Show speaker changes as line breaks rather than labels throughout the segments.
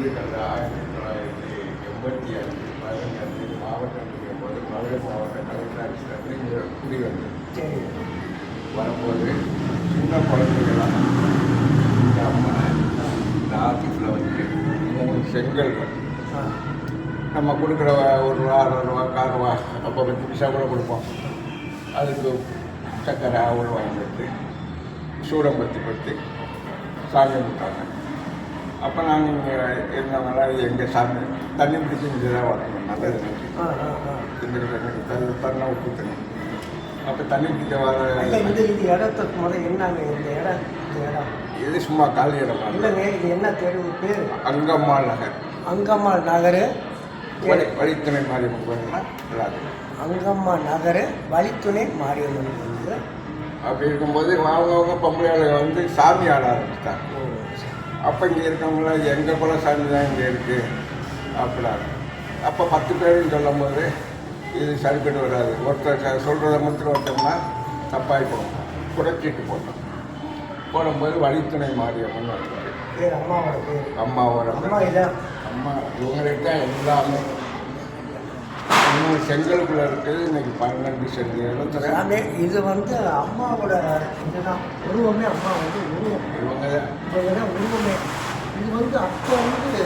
கடந்த 1985 15 மாவட்டம் போது மதுரை மாவட்ட கலெக்டர் இங்கே குடி வந்தது. வரும்போது சின்ன குழந்தைகளாக இந்த அம்மா இந்த ஆஃபீஸில் வந்து 3 செங்கல்கள் நம்ம கொடுக்குற ₹1 ₹2 ₹4 அப்போ 10 பைசா கூட கொடுப்போம். அதுக்கு சக்கரை அவ்வளோ வாங்கிட்டு சூடம்பத்தி பற்றி சாமி கொடுத்தாங்க. அப்போ நாங்கள் இங்கே இருந்தவங்களாம் எங்கள் சாமி தண்ணி பிடிச்சி இங்கே தான் வரணும், நல்லது இந்த தண்ணி உப்பு தண்ணி. அப்போ தண்ணி பிடிக்க வர
இது இடத்துக்கு முதல் என்னங்க இந்த இடம்
இது சும்மா காலி இடம்
இல்லைங்க. இது என்ன தெருவு பேர்?
அங்கம்மாள் நகர்.
அங்கம்மாள் நகர்
வழித்துணை மாரியம்மன் கோயில்.
அங்கம்மா நகர் வழித்துணை மாரியம்மன் கோயில்.
அப்படி இருக்கும்போது அவங்க பொம்பளைகளை வந்து சாமி ஆட ஆரம்பிச்சிட்டாங்க. அப்போ இங்கே இருக்கவங்களாம் எங்கள் குல சாமி தான் இங்கே இருக்குது அப்படின்னா. அப்போ 10 பேருன்னு சொல்லும் போது இது சரிப்பட்டு வராது. ஒருத்தர் சொல்கிறத மட்டும் வச்சோம்னா தப்பாகி போகும். குறைச்சிட்டு போடும்போது வழித்துணை மாரியம்மன் வந்துச்சு.
அம்மாவோட பேர்
அம்மாவோட அம்மா இவங்களுக்கு தான் எல்லாமே. இன்னும் செங்கலுக்குள்ளே இருக்குது. இன்னைக்கு 12 செங்கல்.
இது வந்து அம்மாவோட இதுதான் உருவமே. அம்மா வந்து உருவம்
இவங்க
தான் உருவமே. இது வந்து அப்போ வந்து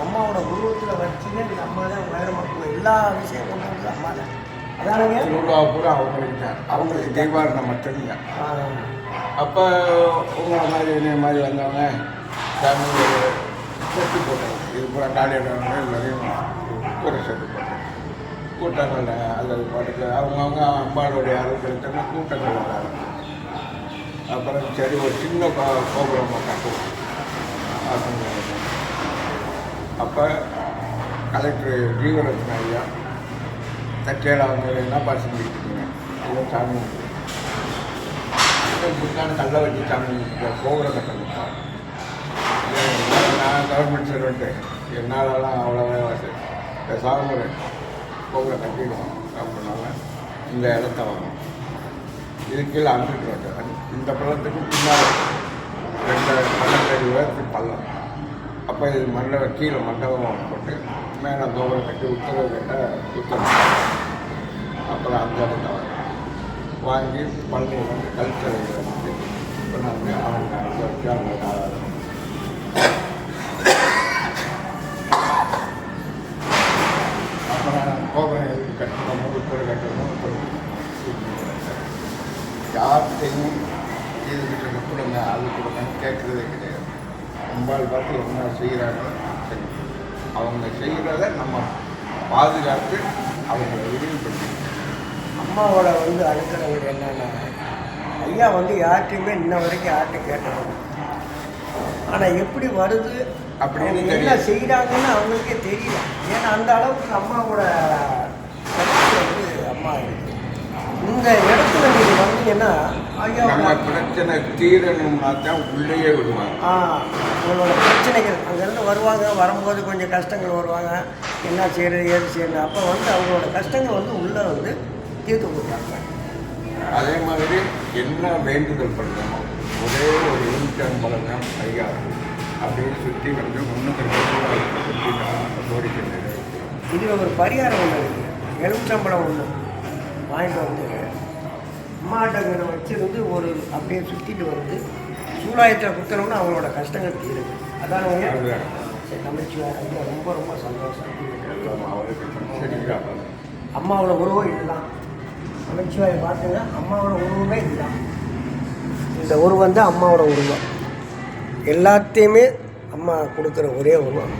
அம்மாவோட உருவத்தில் வச்சுங்க. இந்த அம்மா தான் வேறு மக்கள் எல்லா விஷயம் கொண்டு வந்து அம்மா தான். அதானங்க
திருவிழா பூரா அவங்களுக்கு தான். அவங்களுக்கு தீபாவளி மட்டும்தான். அப்போ உங்களை மாதிரி என்னைய மாதிரி வந்தவங்க சாமி செட்டு போட்டாங்க. இது பூரா காலியிடவங்க எல்லாரையும் ஒரு செட்டு போட்டாங்க. கூட்டங்கள் அல்லது பாட்டுக்கு அவங்கவுங்க அம்பாளுடைய ஆரோக்கியத்தை கூட்டங்கள் வர ஆரம்பிச்சு. அப்புறம் சரி ஒரு சின்ன கோபுரமாக கட்டுவோம் அப்படின்னு. அப்போ கலெக்டர் ஜீவரத்ன ஐயா தச்சேலா அவங்க என்னப்பா செஞ்சுக்கிட்டீங்க? ஏதோ சாமி புத்தாண்டு கல்லை வச்சு சாமி கோபுரம் கட்ட கொடுத்தாங்க. நான் கவர்மெண்ட் சர்வெண்ட்டு என்னாலலாம் அவ்வளோவே வசதி சாகுமுறை கோபுரம் கட்டிடுவோம் அப்படின்னால இந்த இடத்த வாங்கணும். இது கீழே அனுப்பிட்டு இந்த பள்ளத்துக்கு பின்னால் 12 அடி உயரத்துக்கு பள்ளம். அப்போ இது கீழே மண்டபம் போட்டு மேலே கோபுரம் கட்டி உத்தரவு கேட்டால் உத்தரவு. அப்புறம் அந்த இடத்த வாங்கி பள்ளி வந்து கல்ச்சரையில் வந்து இப்போ நாங்கள் அவங்க அப்புறம் கோபுரம் எதுக்கு கட்டணும், உத்தரவு கட்டணும், யார்கிட்டையும் இதுக்கிட்ட கொடுங்க அது கொடுங்கன்னு கேட்குறதே கிடையாது. அம்பாள் பார்த்து என்ன செய்கிறாங்க சரி, அவங்க செய்கிறத நம்ம பாதுகாத்து அவங்களை விரிவுபடுத்தி.
அம்மாவோட வந்து அனுக்கிறவங்க என்னென்னா ஐயா வந்து யார்கிட்டையுமே இன்ன வரைக்கும் யார்கிட்டையும் கேட்டது. ஆனால் எப்படி வருது அப்படின்னு என்ன செய்கிறாங்கன்னு அவங்களுக்கே தெரியல. ஏன்னா அந்த அளவுக்கு அம்மாவோட சக்தி வந்து அம்மா இருக்குது. இந்த இடத்துல நீங்கள் வந்தீங்கன்னா ஐயா
நம்ம பிரச்சனை தீரணும்னா தான் உள்ளேயே விடுவாங்க.
உங்களோட பிரச்சனைகள் அங்கேருந்து வருவாங்க. வரும்போது கொஞ்சம் கஷ்டங்கள் வருவாங்க. என்ன செய்கிறது ஏது செய்யணும். அப்போ வந்து அவங்களோட கஷ்டங்கள் வந்து உள்ளே வந்து தீர்த்து கொடுத்தாங்க.
அதே மாதிரி என்ன வேண்டுதல் பண்ணுறோமோ ஒரே ஒரு யூனிட் பலகம் ஐயா அப்படியே சுற்றி வந்து முன்னுக்கு கோரிக்கை நிறைவேற்றும்.
இதில் ஒரு பரிகாரம் ஒன்று இருக்குது. எலுமிச்சம்பழம் ஒன்று வாங்கிட்டு வந்து அம்மாட்டங்களை வச்சுருந்து ஒரு அப்படியே சுற்றிட்டு வந்து சூழாயத்தில் குத்தணும்னு அவங்களோட கஷ்டங்கள் தீருது. அதான சரி தமிழ்ச்சி ஐயா ரொம்ப ரொம்ப சந்தோஷம். அம்மாவோட உருவம் இதுதான். அமைச்சுவாயை பார்த்துங்க. அம்மாவோட உருவமே இதுதான். இந்த உருவம் தான் அம்மாவோட உருவம். எல்லாத்தையுமே அம்மா கொடுக்குற ஒரே உருவம்.